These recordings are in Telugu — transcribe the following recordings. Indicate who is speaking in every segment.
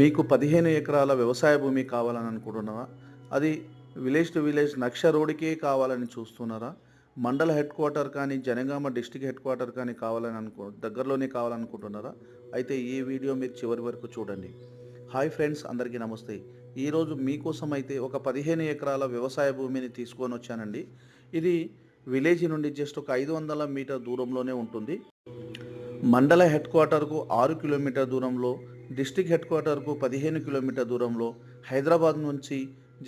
Speaker 1: మీకు 15 ఎకరాల వ్యవసాయ భూమి కావాలని అనుకుంటున్నారా? అది విలేజ్ టు విలేజ్ లక్ష రోడ్డుకే కావాలని చూస్తున్నారా? మండల హెడ్ క్వార్టర్ కానీ, జనగామ డిస్ట్రిక్ట్ హెడ్ క్వార్టర్ కానీ దగ్గరలోనే కావాలనుకుంటున్నారా? అయితే ఈ వీడియో మీరు చివరి వరకు చూడండి. హాయ్ ఫ్రెండ్స్, అందరికీ నమస్తే. ఈరోజు మీకోసం అయితే ఒక 15 ఎకరాల వ్యవసాయ భూమిని తీసుకొని వచ్చానండి. ఇది విలేజ్ నుండి జస్ట్ ఒక 500 మీటర్ దూరంలోనే ఉంటుంది. మండల హెడ్ క్వార్టర్కు 6 కిలోమీటర్ దూరంలో, డిస్ట్రిక్ట్ హెడ్ క్వార్టర్కు 15 కిలోమీటర్ దూరంలో, హైదరాబాద్ నుంచి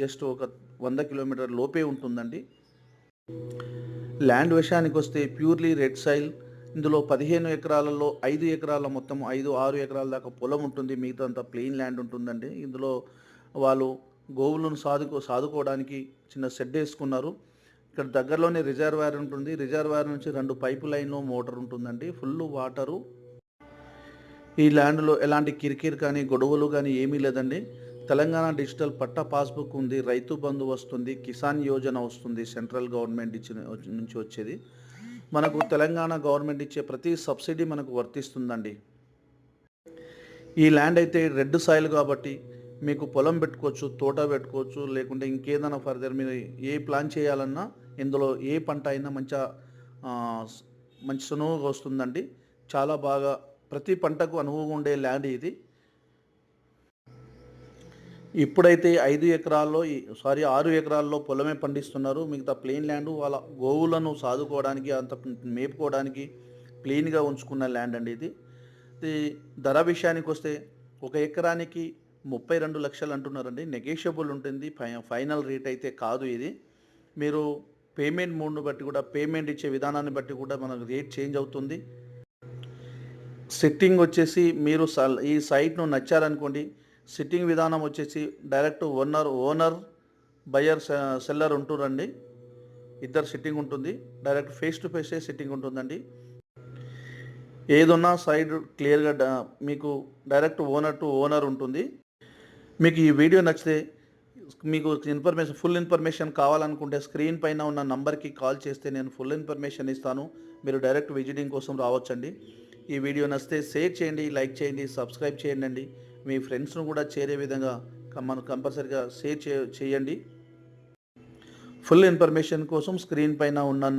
Speaker 1: జస్ట్ ఒక 100 కిలోమీటర్ లోపే ఉంటుందండి. ల్యాండ్ విషయానికి వస్తే ప్యూర్లీ రెడ్ సాయిల్. ఇందులో 15 ఎకరాలలో 5 ఎకరాల మొత్తం 5-6 ఎకరాల దాకా పొలం ఉంటుంది. మిగతా అంతా ప్లెయిన్ ల్యాండ్ ఉంటుందండి. ఇందులో వాళ్ళు గోవులను సాదుకోవడానికి చిన్న షెడ్ వేసుకున్నారు. ఇక్కడ దగ్గరలోనే రిజర్వాయర్ ఉంటుంది. రిజర్వాయర్ నుంచి 2 పైపు లైన్లో మోటార్ ఉంటుందండి. Full water. ఈ ల్యాండ్లో ఎలాంటి కిరికిరి కానీ గొడవలు కానీ ఏమీ లేదండి. తెలంగాణ డిజిటల్ పట్టా పాస్బుక్ ఉంది, రైతు బంధు వస్తుంది, కిసాన్ యోజన వస్తుంది, సెంట్రల్ గవర్నమెంట్ నుంచి వచ్చేది. మనకు తెలంగాణ గవర్నమెంట్ ఇచ్చే ప్రతి సబ్సిడీ మనకు వర్తిస్తుందండి. ఈ ల్యాండ్ అయితే రెడ్ సాయిల్ కాబట్టి మీకు పొలం పెట్టుకోవచ్చు, తోట పెట్టుకోవచ్చు, లేకుంటే ఇంకేదైనా ఫర్దర్ మీరు ఏ ప్లాన్ చేయాలన్నా ఇందులో ఏ పంట అయినా మంచి సులువుగా వస్తుందండి. చాలా బాగా ప్రతి పంటకు అనువుగా ఉండే ల్యాండ్ ఇది. ఇప్పుడైతే 6 ఎకరాల్లో పొలమే పండిస్తున్నారు. మిగతా ప్లెయిన్ ల్యాండ్ వాళ్ళ గోవులను సాదుకోవడానికి, అంత మేపుకోవడానికి ప్లెయిన్గా ఉంచుకున్న ల్యాండ్ అండి ఇది. ధర విషయానికి వస్తే 1 ఎకరానికి 32 లక్షలు అంటున్నారండి. నెగోషియబుల్ ఉంటుంది, ఫైనల్ రేట్ అయితే కాదు ఇది. మీరు పేమెంట్ మోడ్ను బట్టి కూడా, పేమెంట్ ఇచ్చే విధానాన్ని బట్టి కూడా మనకు రేట్ చేంజ్ అవుతుంది. సిట్టింగ్ వచ్చేసి మీరు ఈ సైట్ను నచ్చారనుకోండి, సిట్టింగ్ విధానం వచ్చేసి డైరెక్ట్ ఓనర్ బయర్ సెల్లర్ ఉంటురండి. ఇద్దరు సిట్టింగ్ ఉంటుంది. డైరెక్ట్ ఫేస్ టు ఫేసే సిట్టింగ్ ఉంటుందండి. ఏదన్నా సైడ్ క్లియర్గా మీకు డైరెక్ట్ ఓనర్ టు ఓనర్ ఉంటుంది. మీకు ఈ వీడియో నచ్చితే, మీకు ఫుల్ ఇన్ఫర్మేషన్ కావాలనుకుంటే స్క్రీన్ పైన ఉన్న నంబర్కి కాల్ చేస్తే నేను ఫుల్ ఇన్ఫర్మేషన్ ఇస్తాను. మీరు డైరెక్ట్ విజిటింగ్ కోసం రావచ్చండి. ఈ వీడియో నచ్చితే షేర్ చేయండి, లైక్ చేయండి, సబ్స్క్రైబ్ చేయండి. మీ ఫ్రెండ్స్ను కూడా చేరే విధంగా కంపల్సరీగా షేర్ చేయండి. ఫుల్ ఇన్ఫర్మేషన్ కోసం స్క్రీన్ పైన ఉన్న